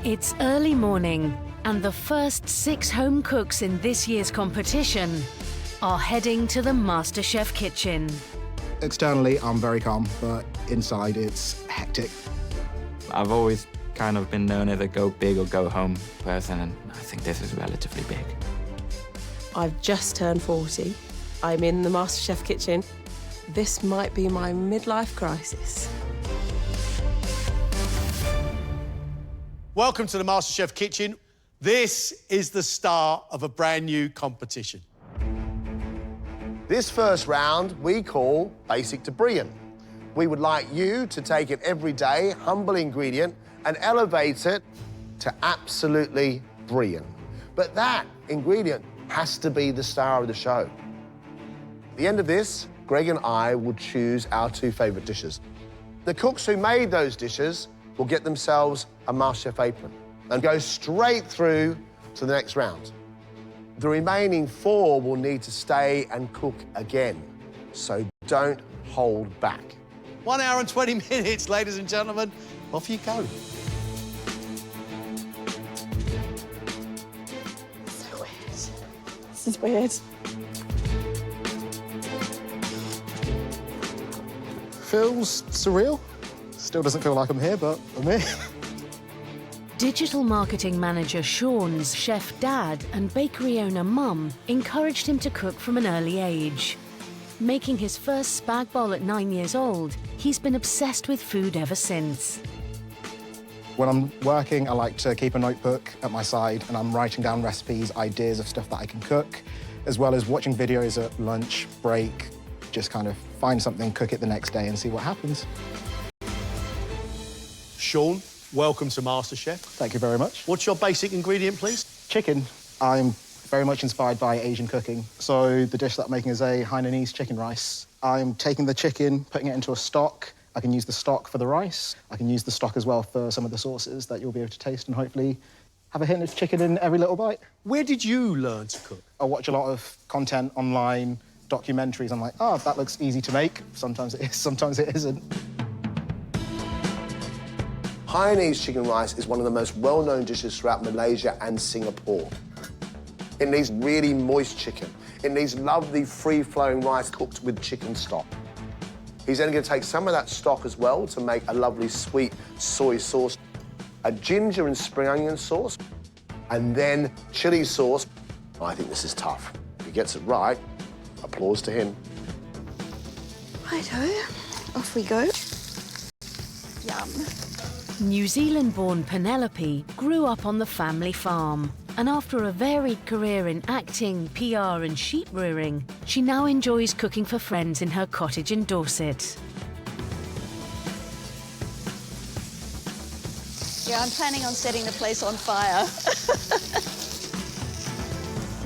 It's early morning, and the first 6 home cooks in this year's competition are heading to the Masterchef kitchen. Externally, I'm very calm, but inside it's hectic. I've always kind of been known as a go big or go home person, and I think this is relatively big. I've just turned 40. I'm in the Masterchef kitchen. This might be my midlife crisis. Welcome to the Masterchef kitchen. This is the start of a brand new competition. This first round we call Basic to Brilliant. We would like you to take an everyday, humble ingredient and elevate it to absolutely brilliant. But that ingredient has to be the star of the show. At the end of this, Greg and I will choose our 2 favourite dishes. The cooks who made those dishes will get themselves a MasterChef apron and go straight through to the next round. The remaining 4 will need to stay and cook again, so don't hold back. 1 hour and 20 minutes, ladies and gentlemen. Off you go. So weird. This is weird. Feels surreal. Still doesn't feel like I'm here, but I'm here. Digital marketing manager Sean's chef dad and bakery owner mum encouraged him to cook from an early age. Making his first spag bol at 9 years old, he's been obsessed with food ever since. When I'm working, I like to keep a notebook at my side and I'm writing down recipes, ideas of stuff that I can cook, as well as watching videos at lunch, break, just kind of find something, cook it the next day and see what happens. Sean, welcome to MasterChef. Thank you very much. What's your basic ingredient, please? Chicken. I'm very much inspired by Asian cooking. So the dish that I'm making is a Hainanese chicken rice. I'm taking the chicken, putting it into a stock. I can use the stock for the rice. I can use the stock as well for some of the sauces that you'll be able to taste and hopefully have a hint of chicken in every little bite. Where did you learn to cook? I watch a lot of content online, documentaries. I'm like, oh, that looks easy to make. Sometimes it is, sometimes it isn't. Hainanese chicken rice is one of the most well-known dishes throughout Malaysia and Singapore. It needs really moist chicken. It needs lovely, free-flowing rice cooked with chicken stock. He's then going to take some of that stock as well to make a lovely sweet soy sauce, a ginger and spring onion sauce, and then chili sauce. I think this is tough. If he gets it right, applause to him. Righto, off we go. Yum. New Zealand-born Penelope grew up on the family farm, and after a varied career in acting, PR and sheep rearing, she now enjoys cooking for friends in her cottage in Dorset. Yeah, I'm planning on setting the place on fire.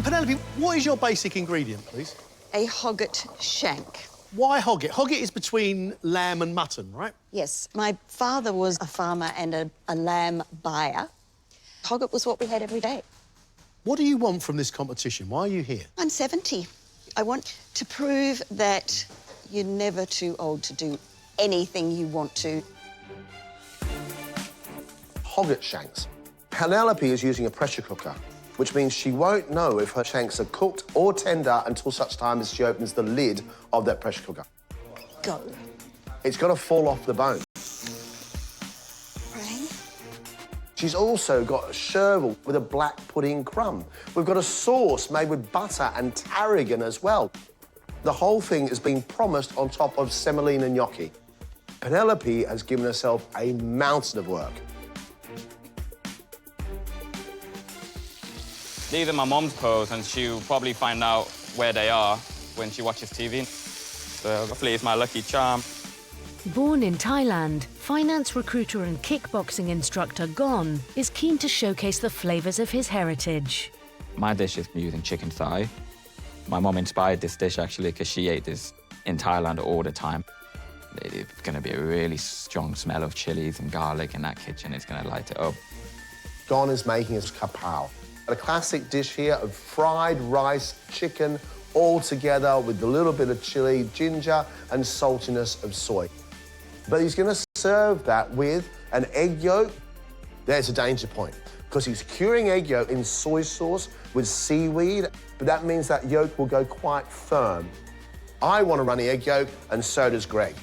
Penelope, what is your basic ingredient, please? A hogget shank. Why hogget? Hogget is between lamb and mutton, right? Yes, my father was a farmer and a lamb buyer. Hogget was what we had every day. What do you want from this competition? Why are you here? I'm 70. I want to prove that you're never too old to do anything you want to. Hogget shanks. Penelope is using a pressure cooker, which means she won't know if her shanks are cooked or tender until such time as she opens the lid of that pressure cooker. Go. It's got to fall off the bone. Right. She's also got a sherbel with a black pudding crumb. We've got a sauce made with butter and tarragon as well. The whole thing is being promised on top of semolina gnocchi. Penelope has given herself a mountain of work. These are my mom's clothes, and she'll probably find out where they are when she watches TV. So hopefully it's my lucky charm. Born in Thailand, finance recruiter and kickboxing instructor Gon is keen to showcase the flavours of his heritage. My dish is using chicken thigh. My mom inspired this dish, actually, because she ate this in Thailand all the time. It's going to be a really strong smell of chilies and garlic in that kitchen. It's going to light it up. Gon is making his kapow. A classic dish here of fried rice, chicken, all together with a little bit of chili, ginger, and saltiness of soy. But he's going to serve that with an egg yolk, there's a danger point, because he's curing egg yolk in soy sauce with seaweed, but that means that yolk will go quite firm. I want a runny egg yolk, and so does Greg.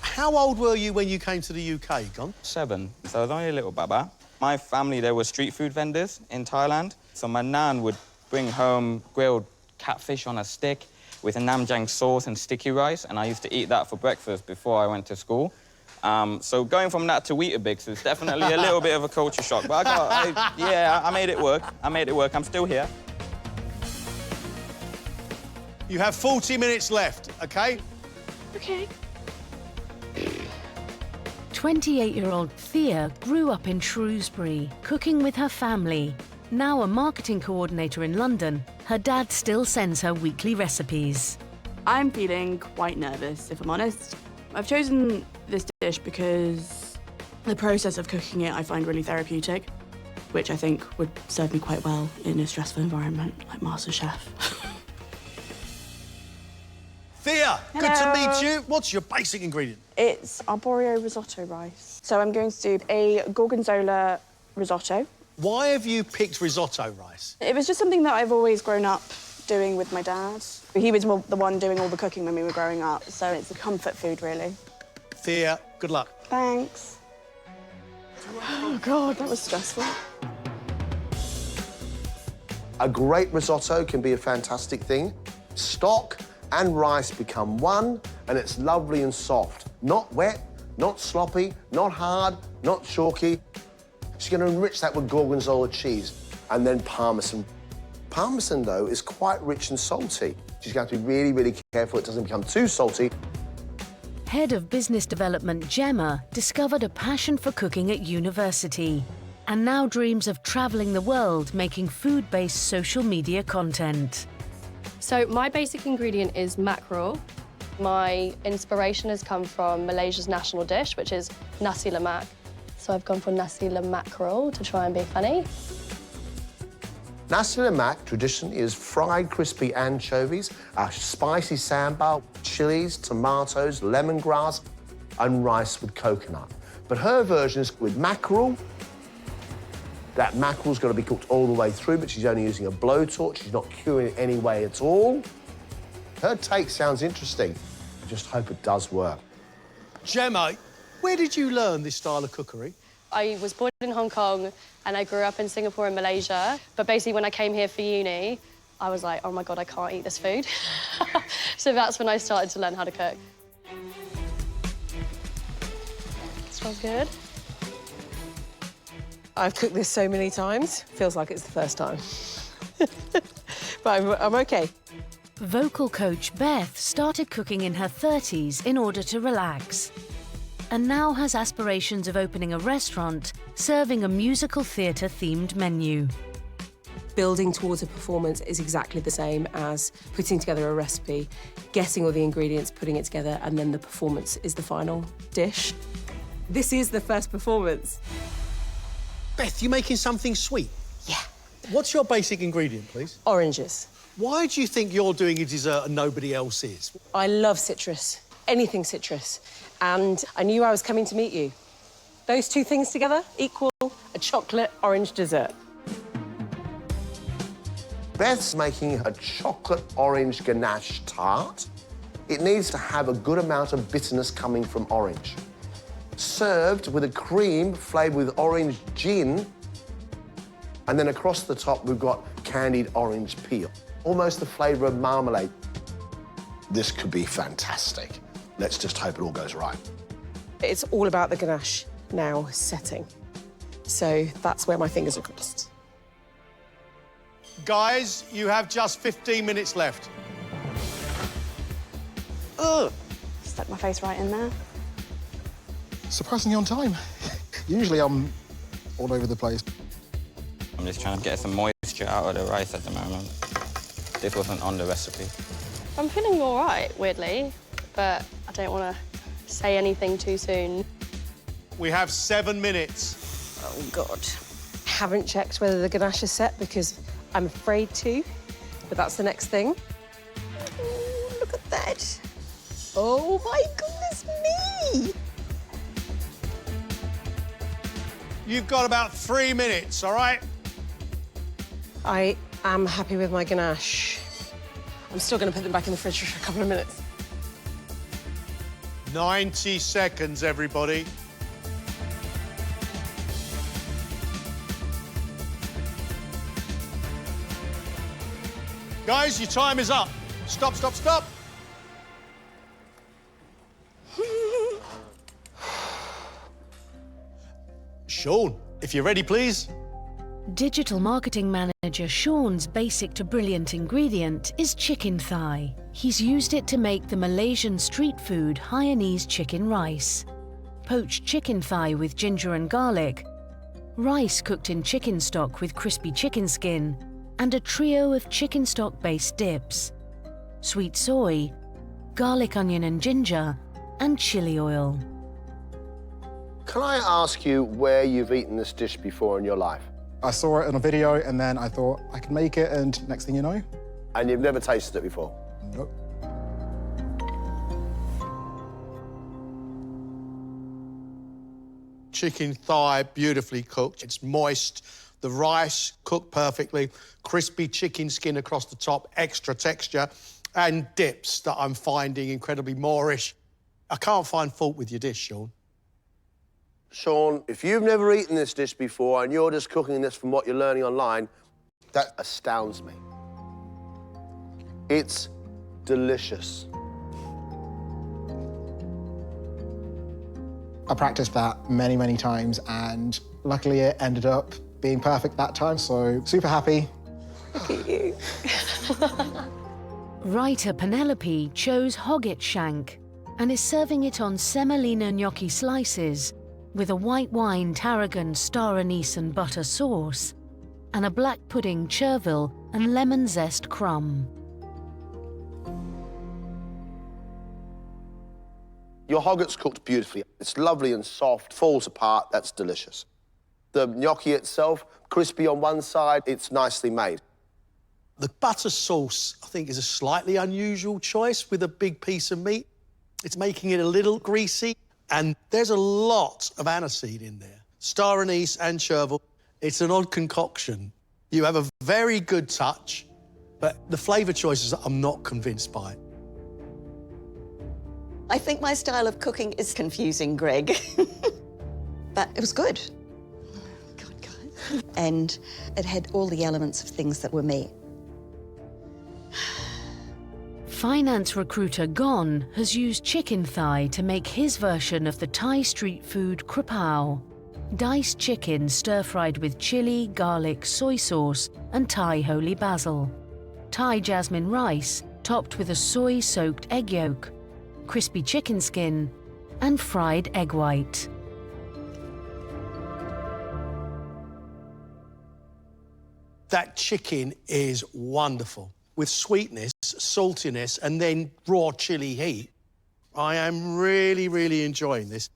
How old were you when you came to the UK, Gon? 7, so I was only a little baba. My family, there were street food vendors in Thailand, so my nan would bring home grilled catfish on a stick with a namjang sauce and sticky rice, and I used to eat that for breakfast before I went to school. So going from that to Weetabix is definitely a little bit of a culture shock, but I made it work. I made it work. I'm still here. You have 40 minutes left, OK? OK. 28-year-old Thea grew up in Shrewsbury, cooking with her family. Now a marketing coordinator in London, her dad still sends her weekly recipes. I'm feeling quite nervous, if I'm honest. I've chosen this dish because the process of cooking it I find really therapeutic, which I think would serve me quite well in a stressful environment like Masterchef. Thea, Hello. good to meet you. What's your basic ingredient? It's arborio risotto rice. So I'm going to do a gorgonzola risotto. Why have you picked risotto rice? It was just something that I've always grown up doing with my dad. He was the one doing all the cooking when we were growing up, so it's a comfort food, really. Thea, good luck. Thanks. Oh, God, that was stressful. A great risotto can be a fantastic thing. Stock and rice become one, and it's lovely and soft. Not wet, not sloppy, not hard, not chalky. She's going to enrich that with gorgonzola cheese and then parmesan. Parmesan, though, is quite rich and salty. She's going to be really, really careful it doesn't become too salty. Head of Business Development Gemma discovered a passion for cooking at university and now dreams of travelling the world making food-based social media content. So my basic ingredient is mackerel. My inspiration has come from Malaysia's national dish, which is nasi lemak. So I've gone for nasi lemak mackerel to try and be funny. Nasi lemak tradition is fried crispy anchovies, a spicy sambal, chilies, tomatoes, lemongrass, and rice with coconut. But her version is with mackerel. That mackerel's got to be cooked all the way through, but she's only using a blowtorch. She's not curing it any way at all. Her take sounds interesting. I just hope it does work. Gemma, where did you learn this style of cookery? I was born in Hong Kong and I grew up in Singapore and Malaysia. But basically when I came here for uni, I was like, oh my God, I can't eat this food. So that's when I started to learn how to cook. Smells good. I've cooked this so many times, feels like it's the first time. But I'm OK. Vocal coach Beth started cooking in her 30s in order to relax, and now has aspirations of opening a restaurant serving a musical theatre themed menu. Building towards a performance is exactly the same as putting together a recipe, getting all the ingredients, putting it together, and then the performance is the final dish. This is the first performance. Beth, you making something sweet? Yeah. What's your basic ingredient, please? Oranges. Why do you think you're doing a dessert and nobody else is? I love citrus, anything citrus, and I knew I was coming to meet you. Those two things together equal a chocolate orange dessert. Beth's making a chocolate orange ganache tart. It needs to have a good amount of bitterness coming from orange. Served with a cream flavoured with orange gin, and then across the top we've got candied orange peel. Almost the flavour of marmalade. This could be fantastic. Let's just hope it all goes right. It's all about the ganache now setting. So that's where my fingers are crossed. Guys, you have just 15 minutes left. Ugh. Stuck my face right in there. Surprisingly on time. Usually I'm all over the place. I'm just trying to get some moisture out of the rice at the moment. This wasn't on the recipe. I'm feeling all right, weirdly, but I don't want to say anything too soon. We have 7 minutes. Oh, God. Haven't checked whether the ganache is set because I'm afraid to, but that's the next thing. Ooh, look at that. Oh, my goodness me! you've got about 3 minutes, all right? I am happy with my ganache. I'm still going to put them back in the fridge for a couple of minutes. 90 seconds, everybody. Guys, your time is up. Stop, stop, stop. Sean, if you're ready, please. Digital marketing manager Sean's basic to brilliant ingredient is chicken thigh. He's used it to make the Malaysian street food Hainanese chicken rice. Poached chicken thigh with ginger and garlic, rice cooked in chicken stock with crispy chicken skin, and a trio of chicken stock-based dips: sweet soy, garlic, onion and ginger, and chili oil. Can I ask you where you've eaten this dish before in your life? I saw it in a video and then I thought I could make it, and next thing you know... And you've never tasted it before? Nope. Chicken thigh, beautifully cooked. It's moist. The rice cooked perfectly. Crispy chicken skin across the top, extra texture, and dips that I'm finding incredibly Moorish. I can't find fault with your dish, Sean. Sean, if you've never eaten this dish before and you're just cooking this from what you're learning online, that astounds me. It's delicious. I practiced that many, many times, and luckily it ended up being perfect that time, so super happy. Look at you. Writer Penelope chose hogget shank and is serving it on semolina gnocchi slices with a white wine tarragon star anise and butter sauce and a black pudding chervil and lemon zest crumb. Your hogget's cooked beautifully. It's lovely and soft, falls apart, that's delicious. The gnocchi itself, crispy on one side, it's nicely made. The butter sauce, I think, is a slightly unusual choice with a big piece of meat. It's making it a little greasy, and there's a lot of aniseed in there. Star anise and chervil. It's an odd concoction. You have a very good touch, but the flavour choices I'm not convinced by. I think my style of cooking is confusing, Greg. But it was good. God, guys. And it had all the elements of things that were me. Finance recruiter Gon has used chicken thigh to make his version of the Thai street food krapao. Diced chicken stir-fried with chili, garlic, soy sauce and Thai holy basil. Thai jasmine rice topped with a soy-soaked egg yolk, crispy chicken skin and fried egg white. That chicken is wonderful, with sweetness, saltiness, and then raw chili heat. I am really, really enjoying this.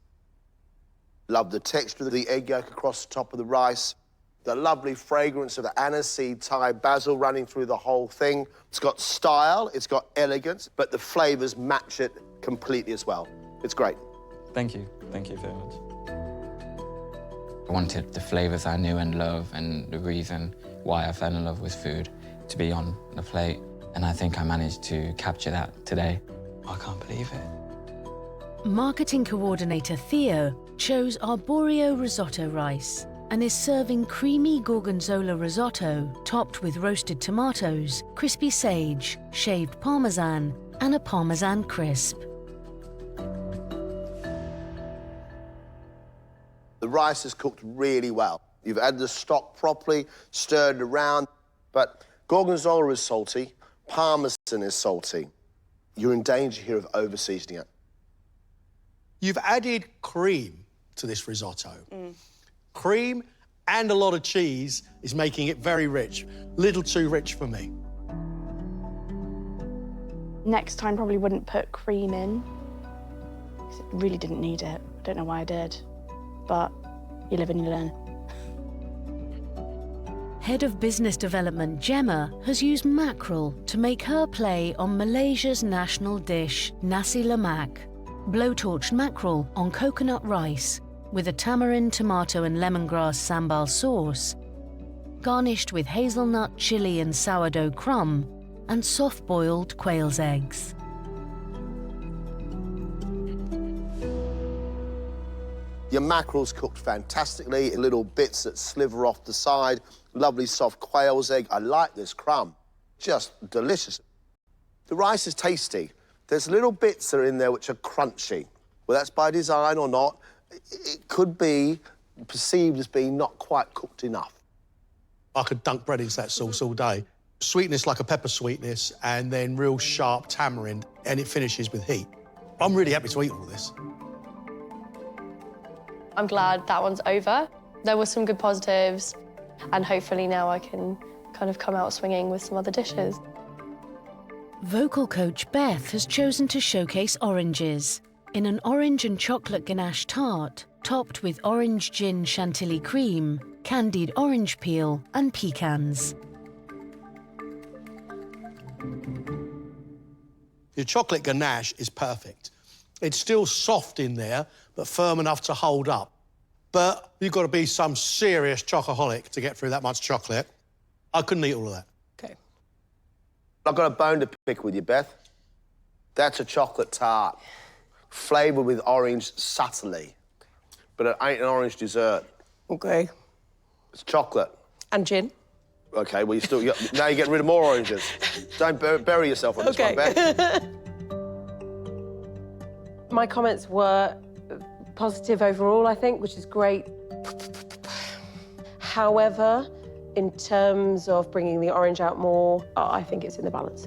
Love the texture of the egg yolk across the top of the rice, the lovely fragrance of the aniseed Thai basil running through the whole thing. It's got style, it's got elegance, but the flavours match it completely as well. It's great. Thank you very much. I wanted the flavours I knew and love, and the reason why I fell in love with food to be on the plate. And I think I managed to capture that today. I can't believe it. Marketing coordinator Theo chose arborio risotto rice and is serving creamy gorgonzola risotto topped with roasted tomatoes, crispy sage, shaved parmesan and a parmesan crisp. The rice is cooked really well. You've added the stock properly, stirred around, but gorgonzola is salty, parmesan is salty. You're in danger here of over-seasoning it. You've added cream to this risotto. Cream and a lot of cheese is making it very rich. Little too rich for me. Next time, probably wouldn't put cream in, because it really didn't need it. I don't know why I did, but you live and you learn. Head of Business Development Gemma has used mackerel to make her play on Malaysia's national dish, nasi lemak. Blowtorched mackerel on coconut rice, with a tamarind, tomato and lemongrass sambal sauce, garnished with hazelnut, chili and sourdough crumb, and soft-boiled quail's eggs. Your mackerel's cooked fantastically, little bits that sliver off the side, lovely soft quail's egg. I like this crumb, just delicious. The rice is tasty. There's little bits that are in there which are crunchy. Well, that's by design or not. It could be perceived as being not quite cooked enough. I could dunk bread into that sauce all day. Sweetness like a pepper sweetness, and then real sharp tamarind, and it finishes with heat. I'm really happy to eat all this. I'm glad that one's over. There were some good positives, and hopefully now I can kind of come out swinging with some other dishes. Vocal coach Beth has chosen to showcase oranges in an orange and chocolate ganache tart, topped with orange gin chantilly cream, candied orange peel and pecans. Your chocolate ganache is perfect. It's still soft in there, but firm enough to hold up. But you've got to be some serious chocoholic to get through that much chocolate. I couldn't eat all of that. OK. I've got a bone to pick with you, Beth. That's a chocolate tart, flavoured with orange subtly. But it ain't an orange dessert. OK. It's chocolate. And gin. OK, well, now you're getting rid of more oranges. Don't bury yourself on this one, Beth. My comments were positive overall, I think, which is great. However, in terms of bringing the orange out more, I think it's in the balance.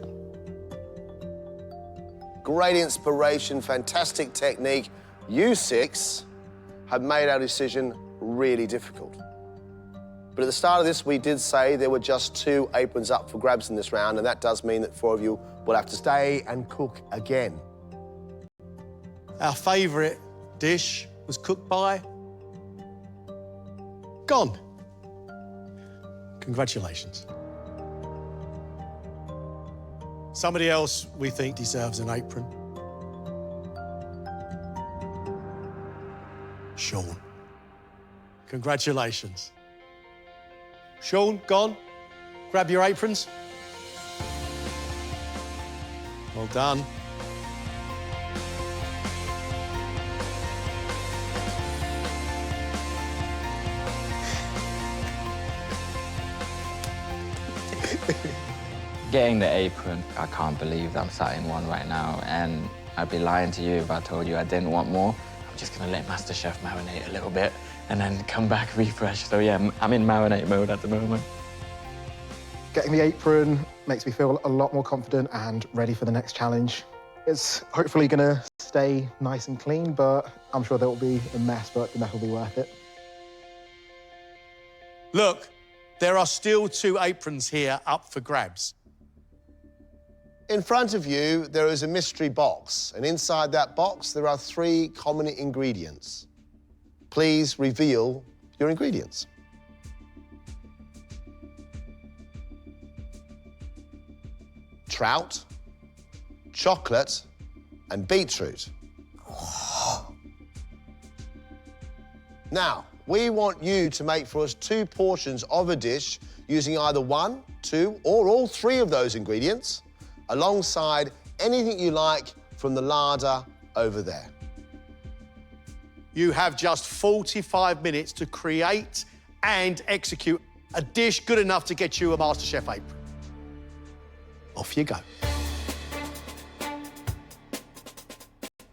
Great inspiration, fantastic technique. You six have made our decision really difficult. But at the start of this, we did say there were just 2 aprons up for grabs in this round, and that does mean that 4 of you will have to stay and cook again. Our favourite dish was cooked by... Gone. Congratulations. Somebody else we think deserves an apron. Sean. Congratulations. Sean, gone. Grab your aprons. Well done. Getting the apron, I can't believe that I'm sat in one right now, and I'd be lying to you if I told you I didn't want more. I'm just gonna let Masterchef marinate a little bit and then come back refresh. So yeah, I'm in marinate mode at the moment. Getting the apron makes me feel a lot more confident and ready for the next challenge. It's hopefully gonna stay nice and clean, but I'm sure there will be a mess, but the mess will be worth it. Look, there are still 2 aprons here up for grabs. In front of you, there is a mystery box, and inside that box, there are 3 common ingredients. Please reveal your ingredients. Trout, chocolate, and beetroot. Now, we want you to make for us 2 portions of a dish using either 1, 2, or all 3 of those ingredients, alongside anything you like from the larder over there. You have just 45 minutes to create and execute a dish good enough to get you a MasterChef apron. Off you go.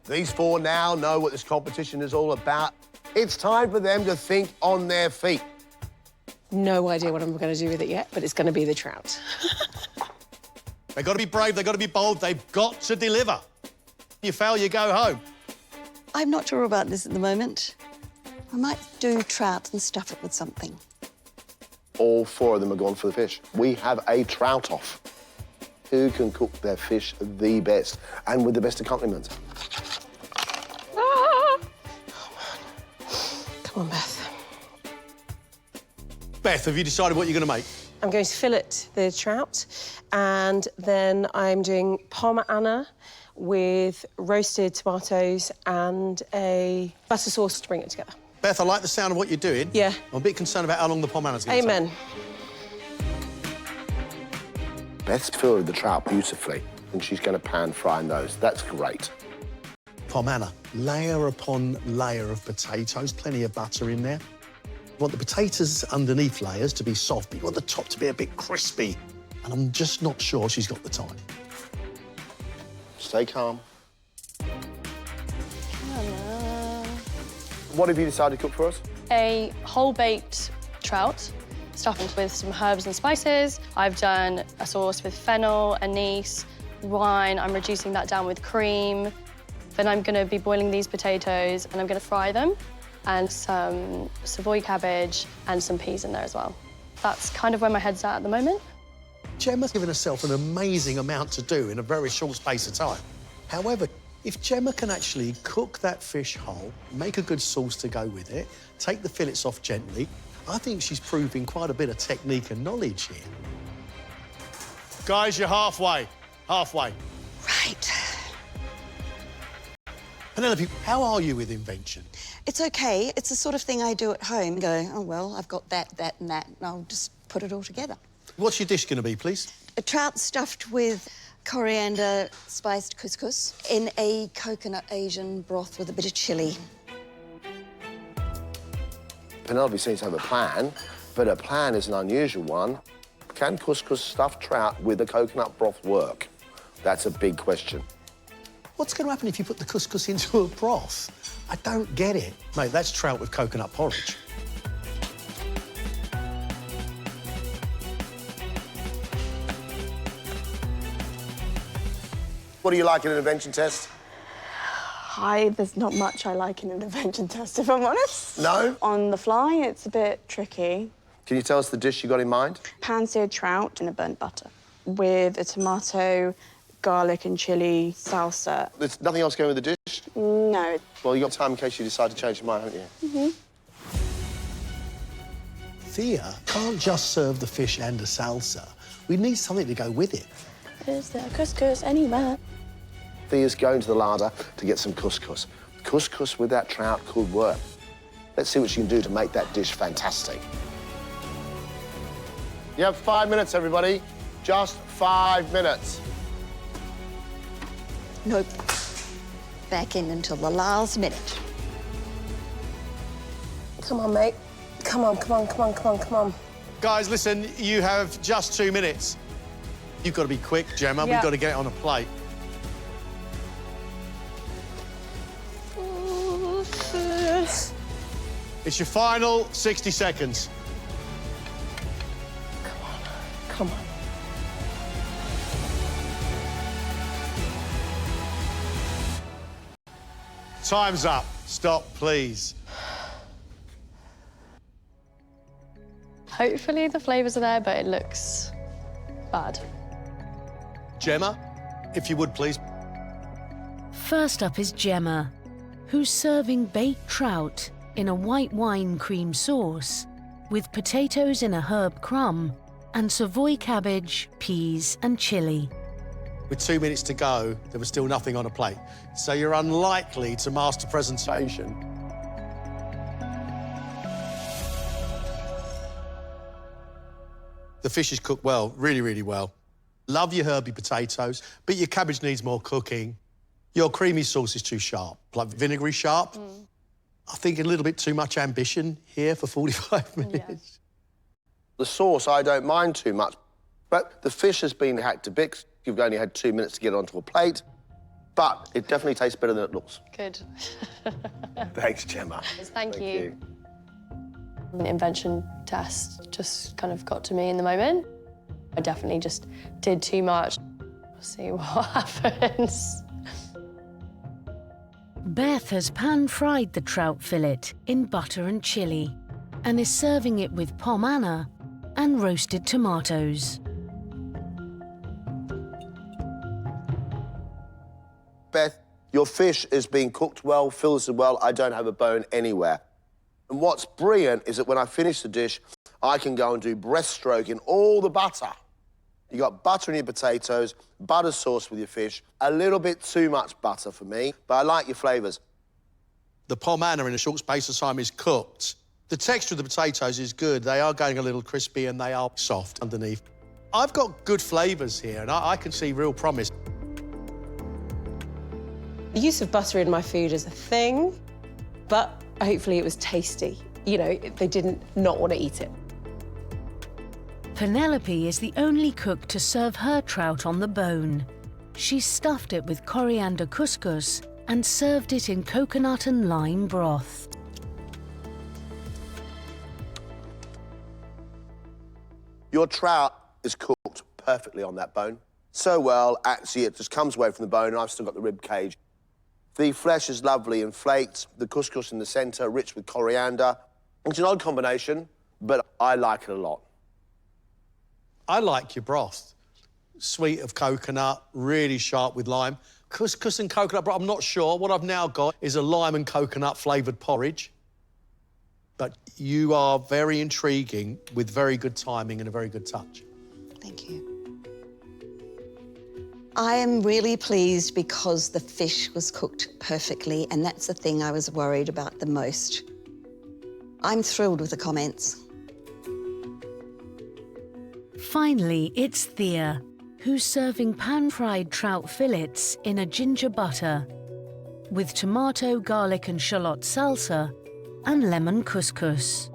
These 4 now know what this competition is all about. It's time for them to think on their feet. No idea what I'm going to do with it yet, but it's going to be the trout. They've got to be brave, they've got to be bold, they've got to deliver. You fail, you go home. I'm not sure about this at the moment. I might do trout and stuff it with something. All 4 of them are going for the fish. We have a trout-off. Who can cook their fish the best and with the best accompaniment? Ah! Come on, Beth. Beth, have you decided what you're going to make? I'm going to fillet the trout, and then I'm doing parma Anna with roasted tomatoes and a butter sauce to bring it together. Beth, I like the sound of what you're doing. Yeah. I'm a bit concerned about how long the pomme anna's going to take. Amen. Beth's filled the trout beautifully, and she's going to pan fry those. That's great. Pomme anna, layer upon layer of potatoes, plenty of butter in there. You want the potatoes underneath layers to be soft, but you want the top to be a bit crispy. And I'm just not sure she's got the time. Stay calm. What have you decided to cook for us? A whole-baked trout, stuffed with some herbs and spices. I've done a sauce with fennel, anise, wine. I'm reducing that down with cream. Then I'm going to be boiling these potatoes and I'm going to fry them, and some Savoy cabbage and some peas in there as well. That's kind of where my head's at the moment. Gemma's given herself an amazing amount to do in a very short space of time. However, if Gemma can actually cook that fish whole, make a good sauce to go with it, take the fillets off gently, I think she's proving quite a bit of technique and knowledge here. Guys, you're halfway. Halfway. Right. Penelope, how are you with invention? It's OK. It's the sort of thing I do at home. Go, oh, well, I've got that, that and that, and I'll just put it all together. What's your dish going to be, please? A trout stuffed with coriander spiced couscous in a coconut Asian broth with a bit of chilli. Penelope seems to have a plan, but her plan is an unusual one. Can couscous stuffed trout with a coconut broth work? That's a big question. What's going to happen if you put the couscous into a broth? I don't get it. Mate, that's trout with coconut porridge. What do you like in an invention test? There's not much I like in an invention test, if I'm honest. No? On the fly, it's a bit tricky. Can you tell us the dish you got in mind? Pan-seared trout in a burnt butter with a tomato, garlic and chilli salsa. There's nothing else going with the dish? No. Well, you got time in case you decide to change your mind, haven't you? Thea can't just serve the fish and a salsa. We need something to go with it. Is there couscous anywhere? Thea's going to the larder to get some couscous. Couscous with that trout could work. Let's see what she can do to make that dish fantastic. You have 5 minutes, everybody. Just 5 minutes. Nope. Back in until the last minute. Come on, mate. Come on, come on, come on, come on, come on. Guys, listen, you have just 2 minutes. You've got to be quick, Gemma. Yeah. We've got to get it on a plate. It's your final 60 seconds. Come on. Time's up. Stop, please. Hopefully the flavours are there, but it looks bad. Gemma, if you would, please. First up is Gemma, who's serving baked trout in a white wine cream sauce with potatoes in a herb crumb and Savoy cabbage, peas and chilli. With 2 minutes to go, there was still nothing on a plate. So you're unlikely to master presentation. The fish is cooked well, really, really well. Love your herby potatoes, but your cabbage needs more cooking. Your creamy sauce is too sharp, like vinegary sharp. I think a little bit too much ambition here for 45 minutes. Yeah. The sauce I don't mind too much, but the fish has been hacked to bits. You've only had 2 minutes to get it onto a plate, but it definitely tastes better than it looks. Good. Thanks, Gemma. Thank you. An invention test just kind of got to me in the moment. I definitely just did too much. We'll see what happens. Beth has pan-fried the trout fillet in butter and chilli and is serving it with pomme anna and roasted tomatoes. Beth, your fish is being cooked well, filtered well. I don't have a bone anywhere. And what's brilliant is that when I finish the dish, I can go and do breaststroke in all the butter. You got butter in your potatoes, butter sauce with your fish, a little bit too much butter for me, but I like your flavours. The pomana in a short space of time is cooked. The texture of the potatoes is good. They are going a little crispy and they are soft underneath. I've got good flavours here and I can see real promise. The use of butter in my food is a thing, but hopefully it was tasty. You know, they didn't not want to eat it. Penelope is the only cook to serve her trout on the bone. She stuffed it with coriander couscous and served it in coconut and lime broth. Your trout is cooked perfectly on that bone. So well, actually, it just comes away from the bone, and I've still got the rib cage. The flesh is lovely and flaked, the couscous in the centre, rich with coriander. It's an odd combination, but I like it a lot. I like your broth. Sweet of coconut, really sharp with lime. Couscous and coconut broth, I'm not sure. What I've now got is a lime and coconut flavoured porridge. But you are very intriguing with very good timing and a very good touch. Thank you. I am really pleased because the fish was cooked perfectly, and that's the thing I was worried about the most. I'm thrilled with the comments. Finally, it's Thea, who's serving pan-fried trout fillets in a ginger butter with tomato, garlic and shallot salsa and lemon couscous.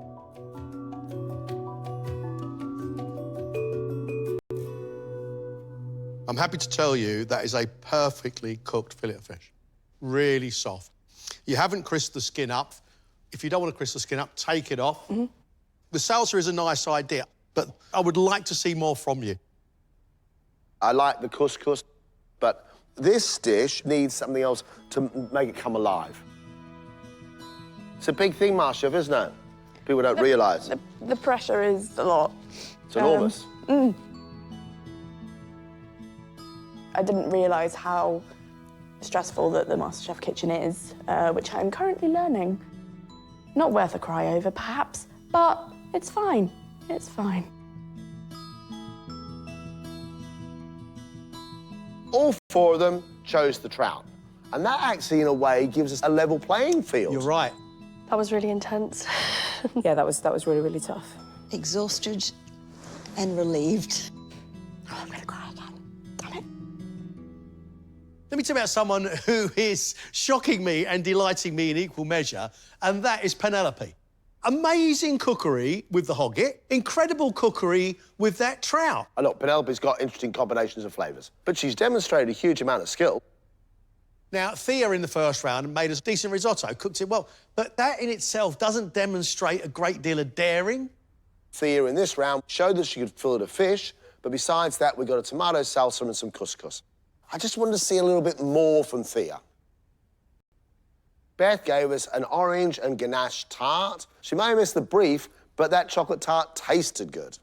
I'm happy to tell you that is a perfectly cooked fillet of fish. Really soft. You haven't crisped the skin up. If you don't want to crisp the skin up, take it off. The salsa is a nice idea, but I would like to see more from you. I like the couscous, but this dish needs something else to make it come alive. It's a big thing, Masterchef, isn't it? People don't realise. The pressure is a lot. It's enormous. I didn't realise how stressful that the MasterChef kitchen is, which I'm currently learning. Not worth a cry over, perhaps, but it's fine. It's fine. All four of them chose the trout. And that actually, in a way, gives us a level playing field. You're right. That was really intense. Yeah, that was really, really tough. Exhausted and relieved. Oh, I'm gonna cry again. Damn it. Let me tell you about someone who is shocking me and delighting me in equal measure, and that is Penelope. Amazing cookery with the hogget, incredible cookery with that trout. And look, Penelope's got interesting combinations of flavours, but she's demonstrated a huge amount of skill. Now, Thea in the first round made us decent risotto, cooked it well, but that in itself doesn't demonstrate a great deal of daring. Thea in this round showed that she could fillet a fish, but besides that, we got a tomato salsa and some couscous. I just wanted to see a little bit more from Thea. Beth gave us an orange and ganache tart. She may have missed the brief, but that chocolate tart tasted good.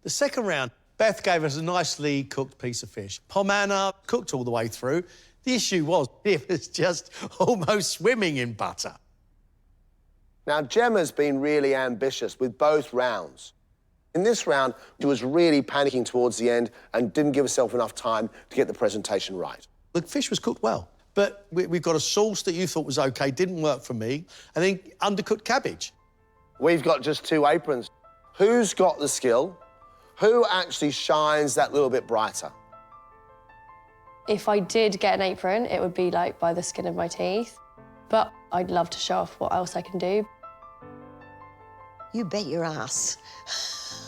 The second round, Beth gave us a nicely cooked piece of fish. Pomana, cooked all the way through. The issue was, it was just almost swimming in butter. Now, Gemma's been really ambitious with both rounds. In this round, she was really panicking towards the end and didn't give herself enough time to get the presentation right. The fish was cooked well, but we've got a sauce that you thought was OK, didn't work for me, and then undercooked cabbage. We've got just 2 aprons. Who's got the skill? Who actually shines that little bit brighter? If I did get an apron, it would be like by the skin of my teeth. But I'd love to show off what else I can do. You bet your ass.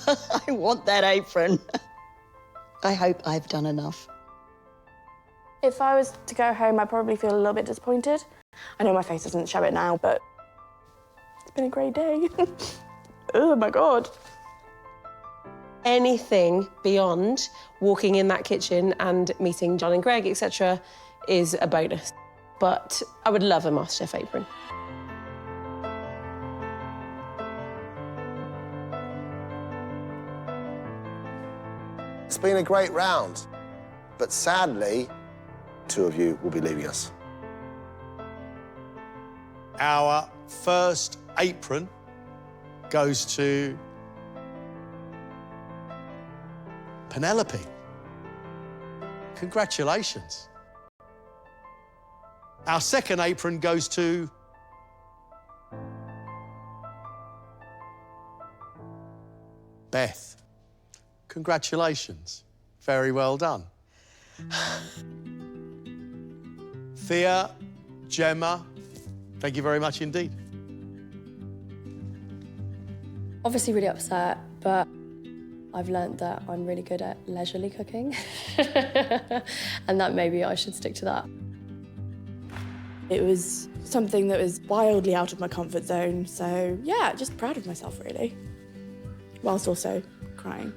I want that apron. I hope I've done enough. If I was to go home, I'd probably feel a little bit disappointed. I know my face doesn't show it now, but it's been a great day. Oh, my God. Anything beyond walking in that kitchen and meeting John and Greg, etc., is a bonus. But I would love a MasterChef apron. It's been a great round, but sadly, 2 of you will be leaving us. Our first apron goes to Penelope. Congratulations. Our second apron goes to Beth, congratulations. Very well done. Thea, Gemma, thank you very much indeed. Obviously really upset, but I've learnt that I'm really good at leisurely cooking and that maybe I should stick to that. It was something that was wildly out of my comfort zone, so yeah, just proud of myself really, whilst also crying.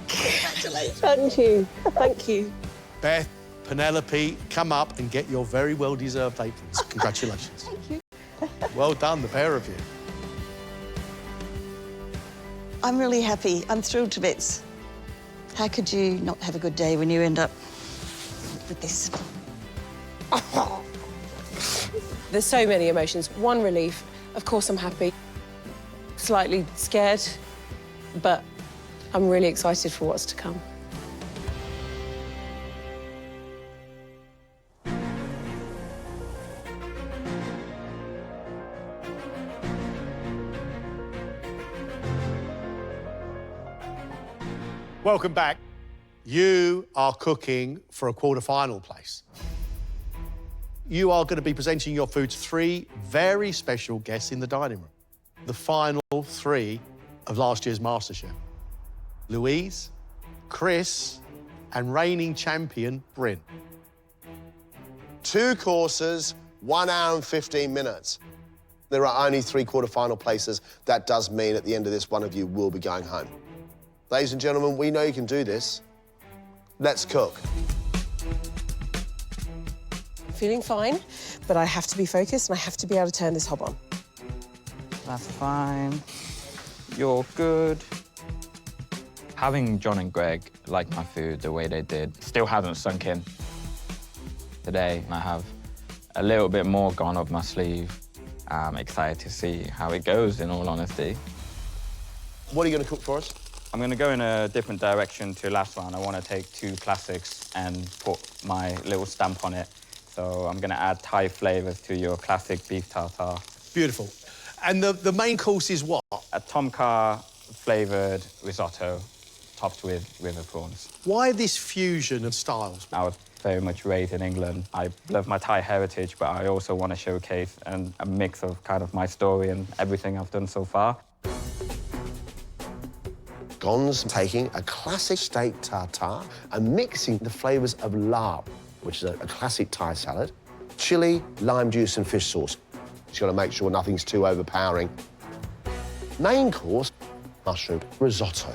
Congratulations. Thank you. Thank you. Beth, Penelope, come up and get your very well-deserved aprons. Congratulations. Thank you. Well done, the pair of you. I'm really happy. I'm thrilled to bits. How could you not have a good day when you end up with this? There's so many emotions. One, relief. Of course, I'm happy. Slightly scared, but I'm really excited for what's to come. Welcome back. You are cooking for a quarter-final place. You are going to be presenting your food to 3 very special guests in the dining room. The final 3 of last year's MasterChef. Louise, Chris, and reigning champion, Bryn. 2 courses, 1 hour and 15 minutes. There are only 3 quarter-final places. That does mean at the end of this, one of you will be going home. Ladies and gentlemen, we know you can do this. Let's cook. Feeling fine, but I have to be focused and I have to be able to turn this hob on. That's fine. You're good. Having John and Greg like my food the way they did still hasn't sunk in. Today, I have a little bit more gone up my sleeve. I'm excited to see how it goes, in all honesty. What are you going to cook for us? I'm going to go in a different direction to last round. I want to take 2 classics and put my little stamp on it. So I'm going to add Thai flavors to your classic beef tartare. Beautiful. And the main course is what? A tom kha flavoured risotto topped with river prawns. Why this fusion of styles? I was very much raised in England. I love my Thai heritage, but I also want to showcase a mix of kind of my story and everything I've done so far. Gon's taking a classic steak tartare and mixing the flavours of lard, which is a classic Thai salad, chilli, lime juice and fish sauce. She's got to make sure nothing's too overpowering. Main course, mushroom risotto.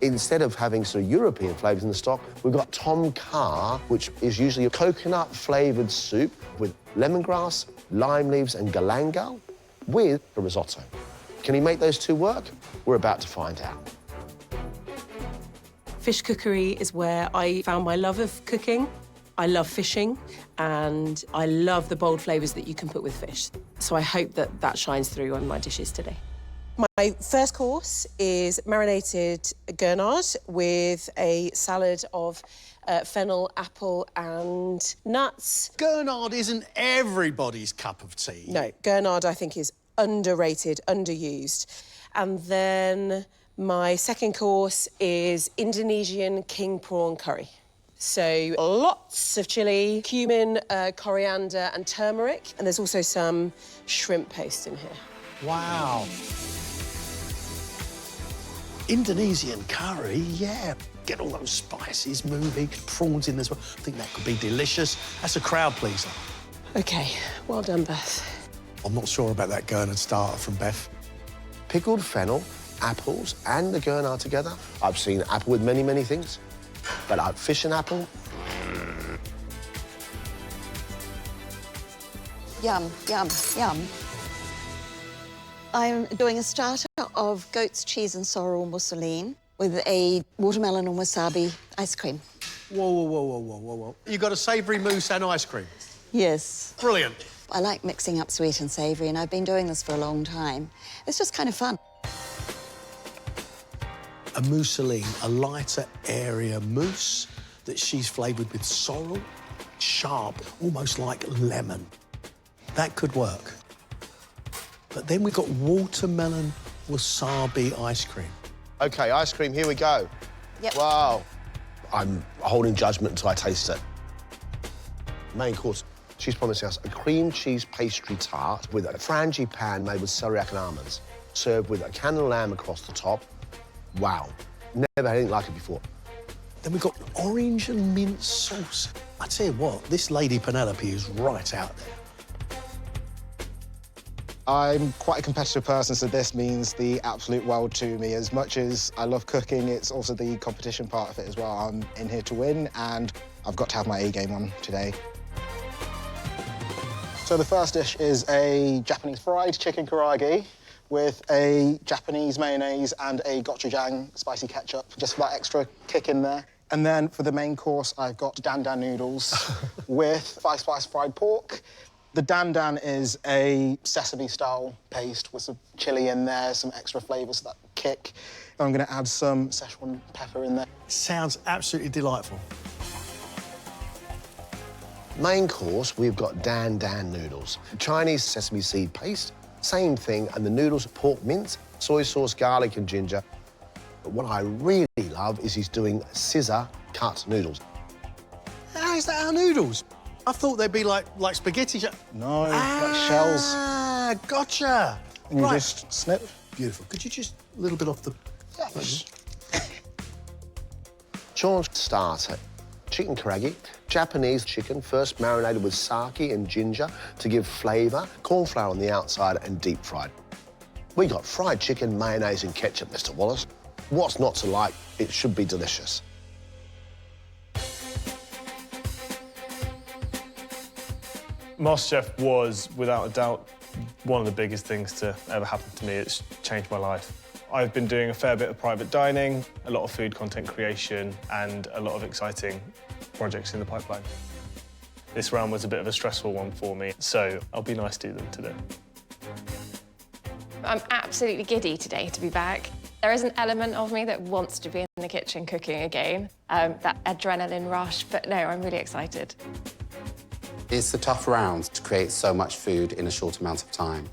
Instead of having sort of European flavours in the stock, we've got tom kha, which is usually a coconut-flavoured soup with lemongrass, lime leaves and galangal with a risotto. Can he make those 2 work? We're about to find out. Fish cookery is where I found my love of cooking. I love fishing, and I love the bold flavours that you can put with fish. So I hope that that shines through on my dishes today. My first course is marinated gurnard with a salad of fennel, apple and nuts. Gurnard isn't everybody's cup of tea. No, gurnard I think is underrated, underused. And then my second course is Indonesian king prawn curry. So lots of chilli, cumin, coriander and turmeric. And there's also some shrimp paste in here. Wow. Indonesian curry, yeah. Get all those spices moving, prawns in as well. I think that could be delicious. That's a crowd pleaser. OK, well done, Beth. I'm not sure about that gurnard starter from Beth. Pickled fennel, apples and the gurnard together. I've seen apple with many, many things, but fish and apple. Yum, yum, yum. I'm doing a starter of goat's cheese and sorrel mousseline with a watermelon and wasabi ice cream. Whoa, whoa, whoa, whoa, whoa, whoa, whoa. You got a savoury mousse and ice cream? Yes. Brilliant. I like mixing up sweet and savoury, and I've been doing this for a long time. It's just kind of fun. A mousseline, a lighter area mousse that she's flavoured with sorrel, sharp, almost like lemon. That could work. But then we've got watermelon wasabi ice cream. OK, ice cream, here we go. Yep. Wow. I'm holding judgment until I taste it. Main course, she's promising us a cream cheese pastry tart with a frangipane made with celeriac and almonds, served with a can of lamb across the top. Wow. Never had anything like it before. Then we've got orange and mint sauce. I tell you what, this Lady Penelope is right out there. I'm quite a competitive person, so this means the absolute world to me. As much as I love cooking, it's also the competition part of it as well. I'm in here to win, and I've got to have my A game on today. So the first dish is a Japanese fried chicken karaage with a Japanese mayonnaise and a gochujang spicy ketchup, just for that extra kick in there. And then for the main course, I've got dan dan noodles with 5-spice fried pork. The dan dan is a sesame-style paste with some chili in there, some extra flavours for that kick. And I'm going to add some Szechuan pepper in there. Sounds absolutely delightful. Main course, we've got dan dan noodles. Chinese sesame seed paste, same thing, and the noodles are pork mince, soy sauce, garlic and ginger. But what I really love is he's doing scissor-cut noodles. How is that our noodles? I thought they'd be like spaghetti. No, like shells. Ah, gotcha. And you Right. just snip. Beautiful. Could you just a little bit off the... Yes. Sean's starter, chicken karaage, Japanese chicken, first marinated with sake and ginger to give flavour, corn flour on the outside and deep fried. We got fried chicken, mayonnaise and ketchup, Mr. Wallace. What's not to like? It should be delicious. Masterchef was, without a doubt, one of the biggest things to ever happen to me. It's changed my life. I've been doing a fair bit of private dining, a lot of food content creation, and a lot of exciting projects in the pipeline. This round was a bit of a stressful one for me, so I'll be nice to them today. I'm absolutely giddy today to be back. There is an element of me that wants to be in the kitchen cooking again, that adrenaline rush, but no, I'm really excited. It's a tough round to create so much food in a short amount of time.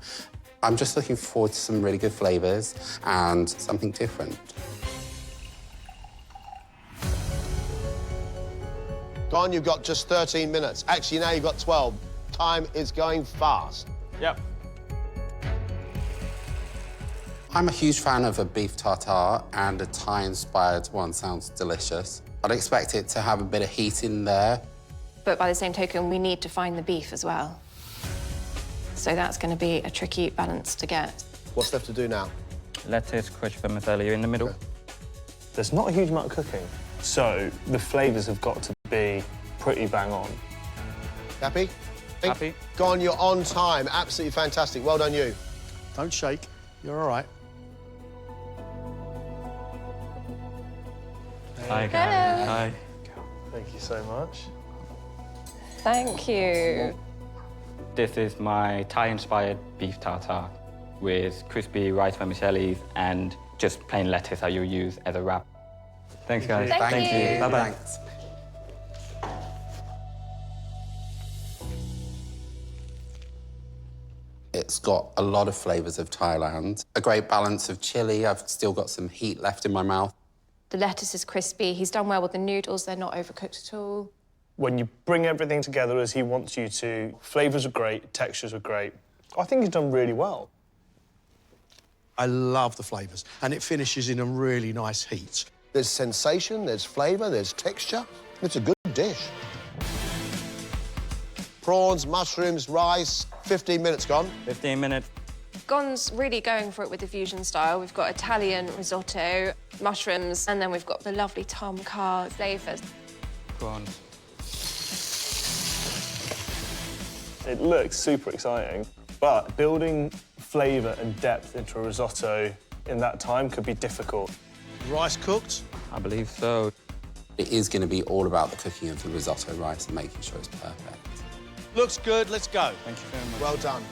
I'm just looking forward to some really good flavours and something different. Gone, you've got just 13 minutes. Actually, now you've got 12. Time is going fast. Yep. I'm a huge fan of a beef tartare, and a Thai-inspired one sounds delicious. I'd expect it to have a bit of heat in there. But by the same token, we need to find the beef as well. So that's going to be a tricky balance to get. What's left to do now? Lettuce, crushed vermicelli in the middle. Okay. There's not a huge amount of cooking, so the flavours have got to be pretty bang on. Happy? Happy. Gone, you're on time. Absolutely fantastic. Well done, you. Don't shake. You're all right. Hi, guys. Hello. Hi. Thank you so much. Thank you. This is my Thai-inspired beef tartare with crispy rice vermicelli and just plain lettuce that you use as a wrap. Thanks, guys. Thank you. Bye-bye. Thanks. It's got a lot of flavours of Thailand, a great balance of chili. I've still got some heat left in my mouth. The lettuce is crispy. He's done well with the noodles. They're not overcooked at all. When you bring everything together as he wants you to, flavours are great, textures are great. I think he's done really well. I love the flavours, and it finishes in a really nice heat. There's sensation, there's flavour, there's texture. It's a good dish. Prawns, mushrooms, rice, 15 minutes gone. 15 minutes. Gon's really going for it with the fusion style. We've got Italian risotto, mushrooms, and then we've got the lovely tom kha flavours. Prawns. It looks super exciting, but building flavour and depth into a risotto in that time could be difficult. Rice cooked. I believe so. It is going to be all about the cooking of the risotto rice and making sure it's perfect. Looks good. Let's go. Thank you very much. Well done.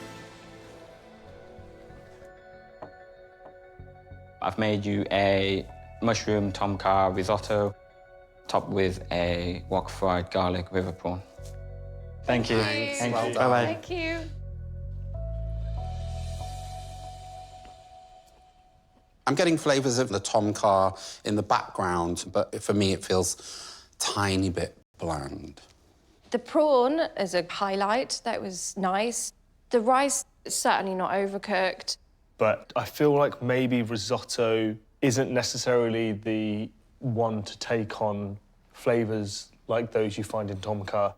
I've made you a mushroom tom kha risotto, topped with a wok fried garlic river prawn. Thank you. Thanks. Thank Well you. done. Bye-bye. Thank you. I'm getting flavours of the tom kha in the background, but for me it feels tiny bit bland. The prawn is a highlight. That was nice. The rice is certainly not overcooked. But I feel like maybe risotto isn't necessarily the one to take on flavours like those you find in tom kha.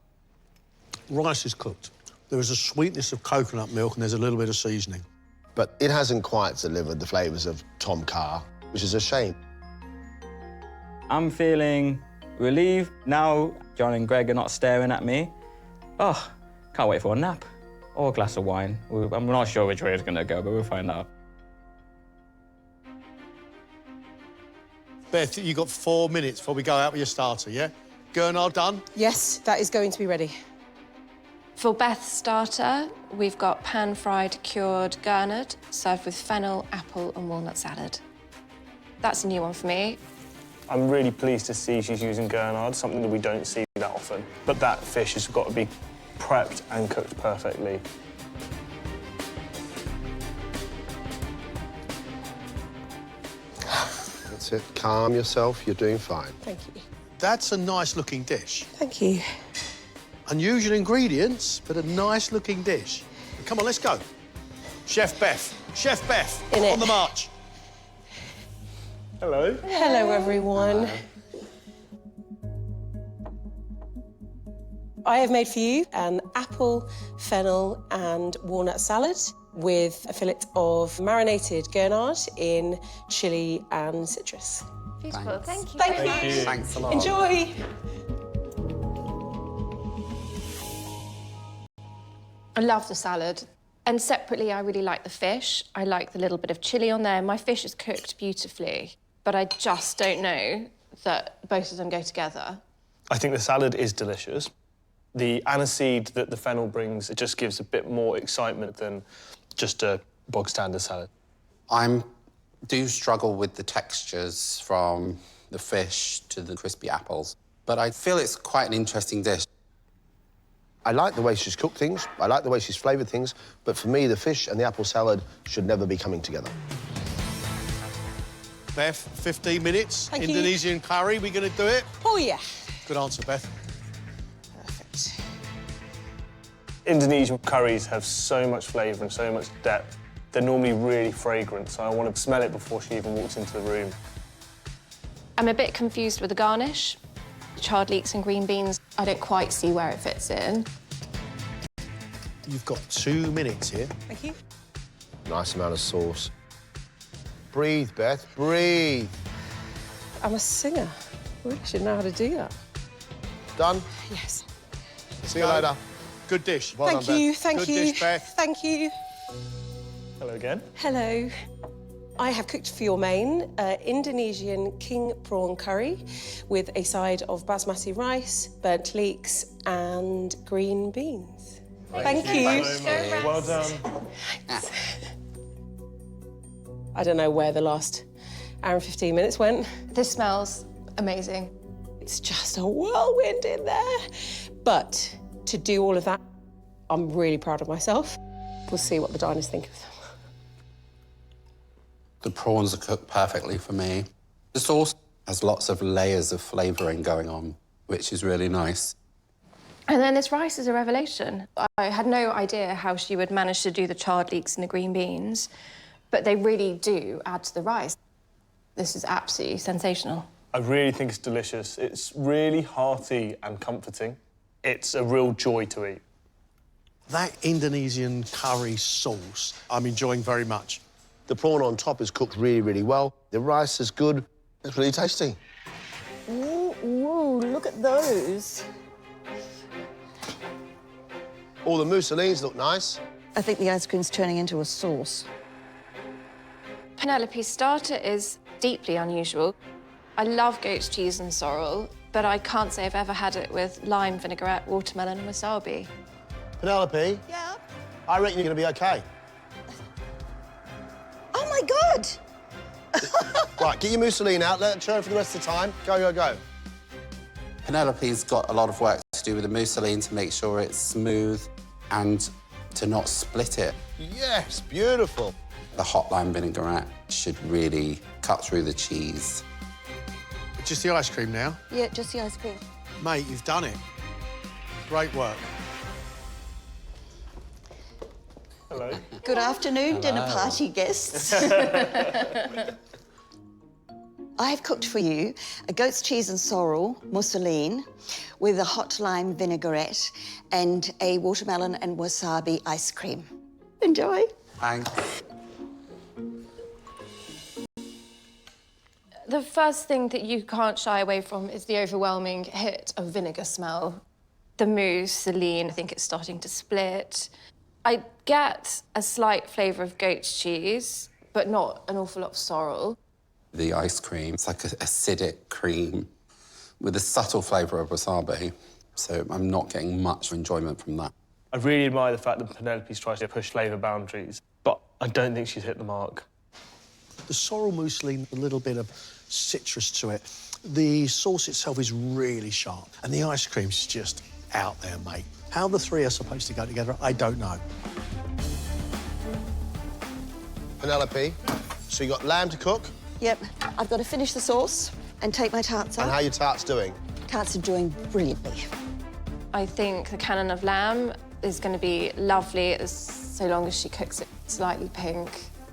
Rice is cooked. There is a sweetness of coconut milk and there's a little bit of seasoning. But it hasn't quite delivered the flavours of tom kha, which is a shame. I'm feeling relieved now John and Greg are not staring at me. Oh, can't wait for a nap or a glass of wine. I'm not sure which way it's going to go, but we'll find out. Beth, you've got 4 minutes before we go out with your starter, yeah? Gurnard done? Yes, that is going to be ready. For Beth's starter, we've got pan-fried cured gurnard served with fennel, apple and walnut salad. That's a new one for me. I'm really pleased to see she's using gurnard, something that we don't see that often. But that fish has got to be prepped and cooked perfectly. That's it. Calm yourself. You're doing fine. Thank you. That's a nice-looking dish. Thank you. Unusual ingredients, but a nice-looking dish. Come on, let's go. Chef Beth. Chef Beth, In it. on the march. Hello. Hello, everyone. I have made for you an apple, fennel and walnut salad with a fillet of marinated gurnard in chilli and citrus. Beautiful, thank you. Thank very you. much. Thanks a lot. Enjoy. I love the salad. And separately, I really like the fish. I like the little bit of chilli on there. My fish is cooked beautifully, but I just don't know that both of them go together. I think the salad is delicious. The aniseed that the fennel brings, it just gives a bit more excitement than just a bog standard salad. I do struggle with the textures from the fish to the crispy apples, but I feel it's quite an interesting dish. I like the way she's cooked things. I like the way she's flavoured things. But for me, the fish and the apple salad should never be coming together. Beth, 15 minutes. Thank you. Indonesian curry, we going to do it? Oh, yeah. Good answer, Beth. Perfect. Indonesian curries have so much flavour and so much depth. They're normally really fragrant, so I want to smell it before she even walks into the room. I'm a bit confused with the garnish. Charred leeks and green beans, I don't quite see where it fits in. You've got 2 minutes here. Thank you. Nice amount of sauce. Breathe, Beth, breathe. I'm a singer. I really should know how to do that. Done? Yes. See you later. Good dish. Well Thank done, you, Beth. thank Good you. dish, Beth. Thank you. Hello again. Hello. I have cooked for your main Indonesian king prawn curry with a side of basmati rice, burnt leeks and green beans. Thank you. Well done. I don't know where the last hour and 15 minutes went. This smells amazing. It's just a whirlwind in there. But to do all of that, I'm really proud of myself. We'll see what the diners think of them. The prawns are cooked perfectly for me. The sauce has lots of layers of flavouring going on, which is really nice. And then this rice is a revelation. I had no idea how she would manage to do the charred leeks and the green beans, but they really do add to the rice. This is absolutely sensational. I really think it's delicious. It's really hearty and comforting. It's a real joy to eat. That Indonesian curry sauce, I'm enjoying very much. The prawn on top is cooked really, really well. The rice is good. It's really tasty. Ooh, look at those. All the mousselines look nice. I think the ice cream's turning into a sauce. Penelope's starter is deeply unusual. I love goat's cheese and sorrel, but I can't say I've ever had it with lime, vinaigrette, watermelon and wasabi. Penelope? Yeah? I reckon you're going to be OK. Oh, my God! Right, get your mousseline out. Let it churn for the rest of the time. Go, go, go. Penelope's got a lot of work to do with the mousseline to make sure it's smooth and to not split it. Yes, beautiful. The hot lime vinaigrette should really cut through the cheese. Just the ice cream now? Yeah, just the ice cream. Mate, you've done it. Great work. Hello. Good afternoon, dinner party guests. I have cooked for you a goat's cheese and sorrel mousseline with a hot lime vinaigrette and a watermelon and wasabi ice cream. Enjoy. Thanks. The first thing that you can't shy away from is the overwhelming hit of vinegar smell. The mousse, the lean, I think it's starting to split. I get a slight flavour of goat's cheese, but not an awful lot of sorrel. The ice cream, it's like an acidic cream with a subtle flavour of wasabi, so I'm not getting much enjoyment from that. I really admire the fact that Penelope's trying to push flavour boundaries, but I don't think she's hit the mark. The sorrel mousseline, a little bit of citrus to it. The sauce itself is really sharp, and the ice cream's just out there, mate. How the three are supposed to go together, I don't know. Penelope, so you got lamb to cook? Yep, I've got to finish the sauce and take my tarts out. And how are your tarts doing? Tarts are doing brilliantly. I think the cannon of lamb is going to be lovely so long as she cooks it slightly pink,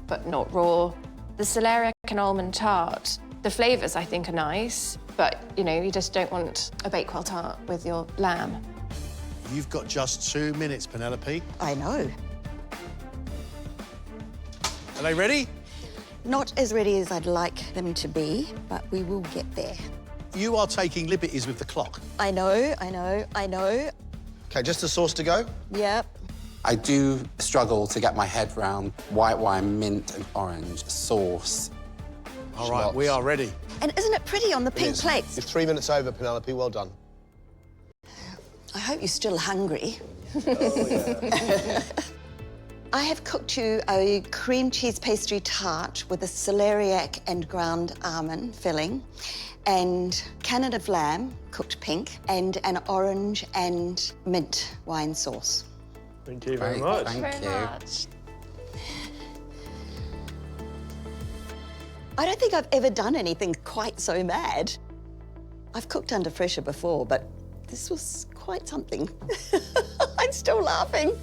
but not raw. The celeriac and almond tart, the flavours I think are nice, but, you know, you just don't want a Bakewell tart with your lamb. You've got just 2 minutes, Penelope. I know. Are they ready? Not as ready as I'd like them to be, but we will get there. You are taking liberties with the clock. I know, I know, I know. OK, just the sauce to go? Yep. I do struggle to get my head round white wine, mint and orange sauce. All right, we are ready. And isn't it pretty on the pink plates? You're 3 minutes over, Penelope. Well done. I hope you're still hungry. Oh, yeah. I have cooked you a cream cheese pastry tart with a celeriac and ground almond filling and cannon of lamb, cooked pink, and an orange and mint wine sauce. Thank you very much. Thank you. I don't think I've ever done anything quite so mad. I've cooked under pressure before, but this was quite something. I'm still laughing.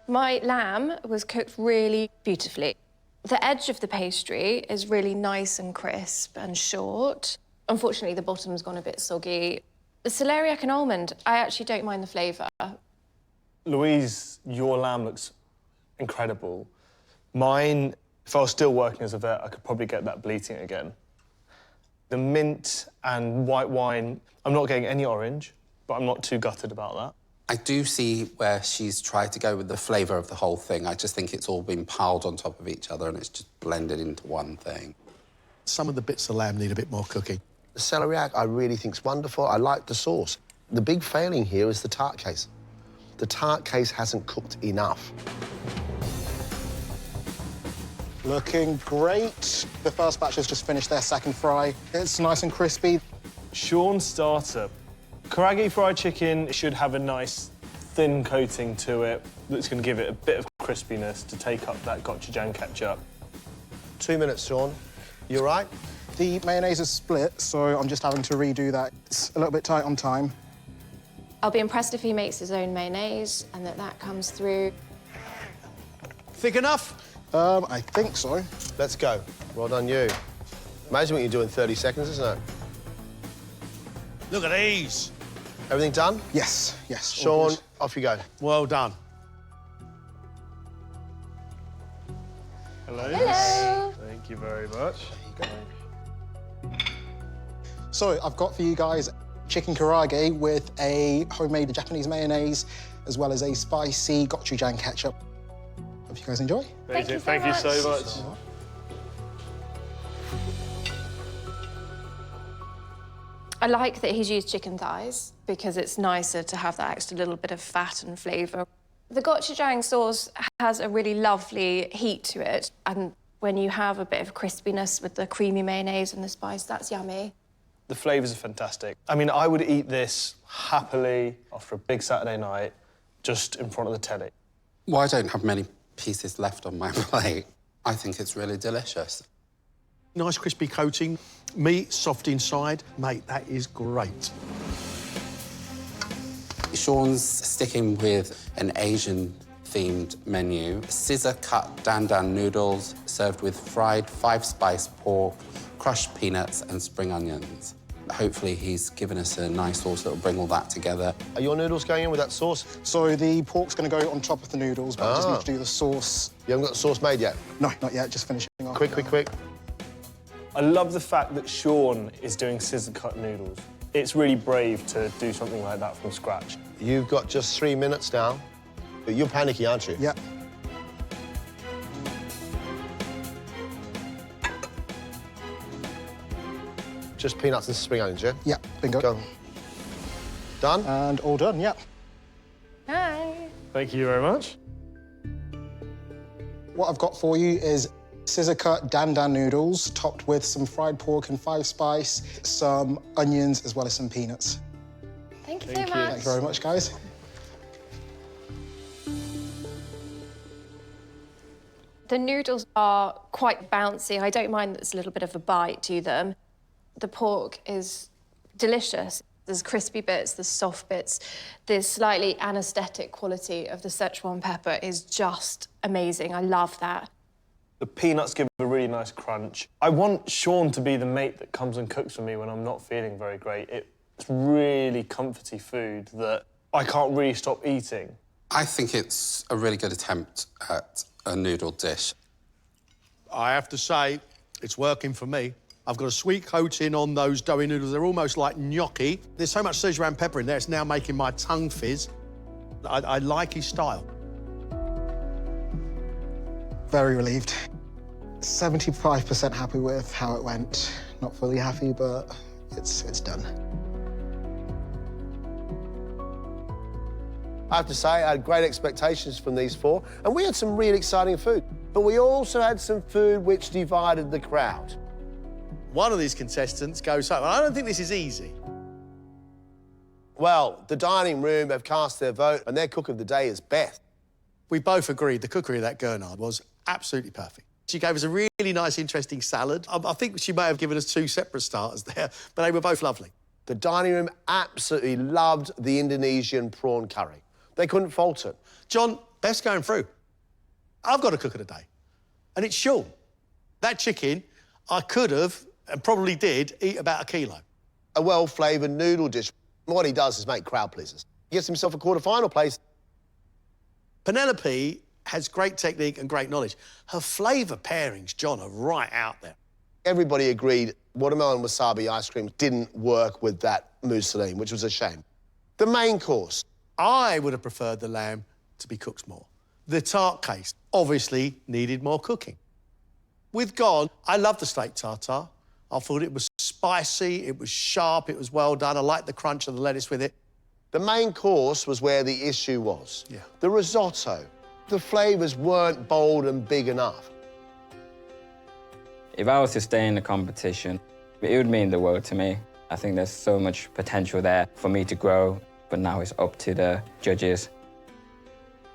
My lamb was cooked really beautifully. The edge of the pastry is really nice and crisp and short. Unfortunately, the bottom's gone a bit soggy. The celeriac and almond, I actually don't mind the flavour. Louise, your lamb looks incredible. Mine, if I was still working as a vet, I could probably get that bleating again. The mint and white wine, I'm not getting any orange, but I'm not too gutted about that. I do see where she's tried to go with the flavour of the whole thing. I just think it's all been piled on top of each other and it's just blended into one thing. Some of the bits of lamb need a bit more cooking. The celeriac, I really think's wonderful. I like the sauce. The big failing here is the tart case. The tart case hasn't cooked enough. Looking great. The first batch has just finished their second fry. It's nice and crispy. Sean's starter. Karaage fried chicken should have a nice thin coating to it that's going to give it a bit of crispiness to take up that gochujang ketchup. 2 minutes, Sean. You all right? The mayonnaise is split, so I'm just having to redo that. It's a little bit tight on time. I'll be impressed if he makes his own mayonnaise and that comes through. Thick enough? I think so. Let's go. Well done, you. Imagine what you do in 30 seconds, isn't it? Look at these. Everything done? Yes, yes. Sean, off you go. Well done. Hello. Hello. Thank you very much. There you go. So I've got for you guys chicken karaage with a homemade Japanese mayonnaise, as well as a spicy gochujang ketchup. Hope you guys enjoy. Thank you so much. I like that he's used chicken thighs because it's nicer to have that extra little bit of fat and flavour. The gochujang sauce has a really lovely heat to it, and when you have a bit of crispiness with the creamy mayonnaise and the spice, that's yummy. The flavours are fantastic. I mean, I would eat this happily after a big Saturday night, just in front of the telly. Well, I don't have many pieces left on my plate. I think it's really delicious. Nice crispy coating, meat soft inside. Mate, that is great. Sean's sticking with an Asian-themed menu. Scissor-cut dan-dan noodles served with fried 5-spice pork, crushed peanuts and spring onions. Hopefully he's given us a nice sauce that will bring all that together. Are your noodles going in with that sauce? So the pork's going to go on top of the noodles, but I just need to do the sauce. You haven't got the sauce made yet? No, not yet, just finishing off. Quick. I love the fact that Sean is doing scissor-cut noodles. It's really brave to do something like that from scratch. You've got just 3 minutes now. You're panicky, aren't you? Yeah. Just peanuts and spring onions, yeah? Yeah, bingo. Go. Done? And all done, yeah. Hi. Thank you very much. What I've got for you is scissor-cut dan-dan noodles topped with some fried pork and 5-spice, some onions, as well as some peanuts. Thank you so much. Thank you very much, guys. The noodles are quite bouncy. I don't mind that there's a little bit of a bite to them. The pork is delicious. There's crispy bits, there's soft bits. The slightly anaesthetic quality of the Szechuan pepper is just amazing. I love that. The peanuts give a really nice crunch. I want Sean to be the mate that comes and cooks for me when I'm not feeling very great. It's really comforty food that I can't really stop eating. I think it's a really good attempt at a noodle dish. I have to say, it's working for me. I've got a sweet coating on those doughy noodles. They're almost like gnocchi. There's so much Szechuan pepper in there, it's now making my tongue fizz. I like his style. Very relieved. 75% happy with how it went. Not fully happy, but it's done. I have to say, I had great expectations from these 4, and we had some really exciting food. But we also had some food which divided the crowd. One of these contestants goes home. I don't think this is easy. Well, the dining room have cast their vote, and their cook of the day is Beth. We both agreed the cookery of that Gernard was absolutely perfect. She gave us a really nice, interesting salad. I think she may have given us 2 separate starters there, but they were both lovely. The dining room absolutely loved the Indonesian prawn curry. They couldn't fault it. John, Beth's going through. I've got a cook of the day, and it's Sean. That chicken, I could have, and probably did, eat about 1 kilo. A well-flavoured noodle dish. What he does is make crowd pleasers. He gets himself a quarter-final place. Penelope has great technique and great knowledge. Her flavour pairings, John, are right out there. Everybody agreed watermelon wasabi ice cream didn't work with that mousseline, which was a shame. The main course. I would have preferred the lamb to be cooked more. The tart case obviously needed more cooking. With Gone, I loved the steak tartare. I thought it was spicy, it was sharp, it was well done. I liked the crunch of the lettuce with it. The main course was where the issue was. Yeah. The risotto. The flavours weren't bold and big enough. If I was to stay in the competition, it would mean the world to me. I think there's so much potential there for me to grow, but now it's up to the judges.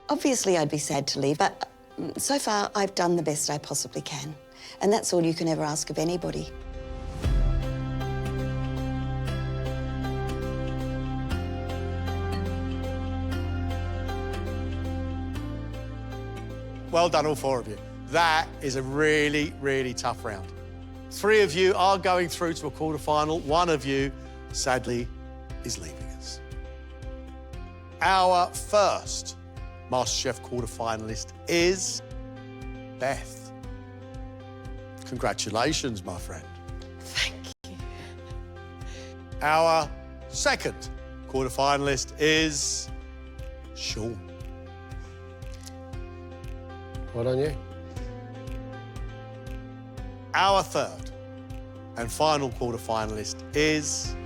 Obviously, I'd be sad to leave, but so far, I've done the best I possibly can. And that's all you can ever ask of anybody. Well done, all 4 of you. That is a really, really tough round. 3 of you are going through to a quarter-final. 1 of you, sadly, is leaving us. Our first MasterChef quarter-finalist is Beth. Congratulations, my friend. Thank you. Our second quarter-finalist is Sean. Well done, you. Our third and final quarter-finalist is...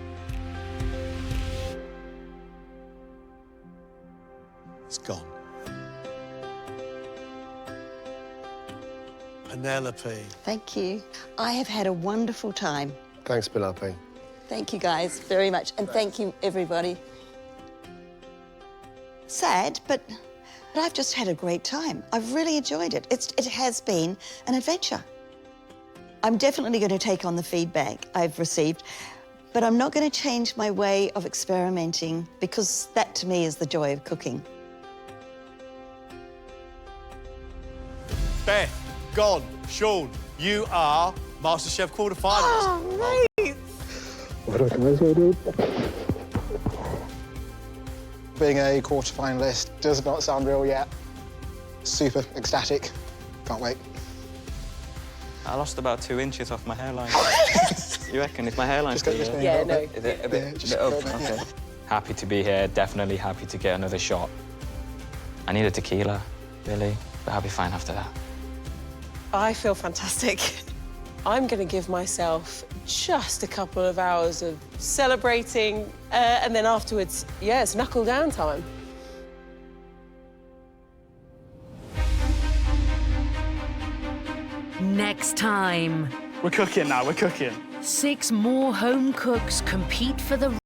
It's gone. Penelope. Thank you. I have had a wonderful time. Thanks, Penelope. Thank you, guys, very much. And thank you, everybody. Sad, but But I've just had a great time. I've really enjoyed it. It has been an adventure. I'm definitely going to take on the feedback I've received, but I'm not going to change my way of experimenting because that, to me, is the joy of cooking. Beth, Gon, Sean, you are MasterChef quarterfinalists. Oh, mate! Being a quarter-finalist does not sound real yet. Super ecstatic. Can't wait. I lost about 2 inches off my hairline. You reckon? Is my hairline Just go still this there? way. Yeah, no. Is it a bit, Yeah, just bit up? go a bit, Okay. yeah. Happy to be here, definitely happy to get another shot. I need a tequila, really, but I'll be fine after that. I feel fantastic. I'm going to give myself just a couple of hours of celebrating, and then afterwards, yeah, it's knuckle down time. Next time, We're cooking now, we're cooking. 6 more home cooks compete for the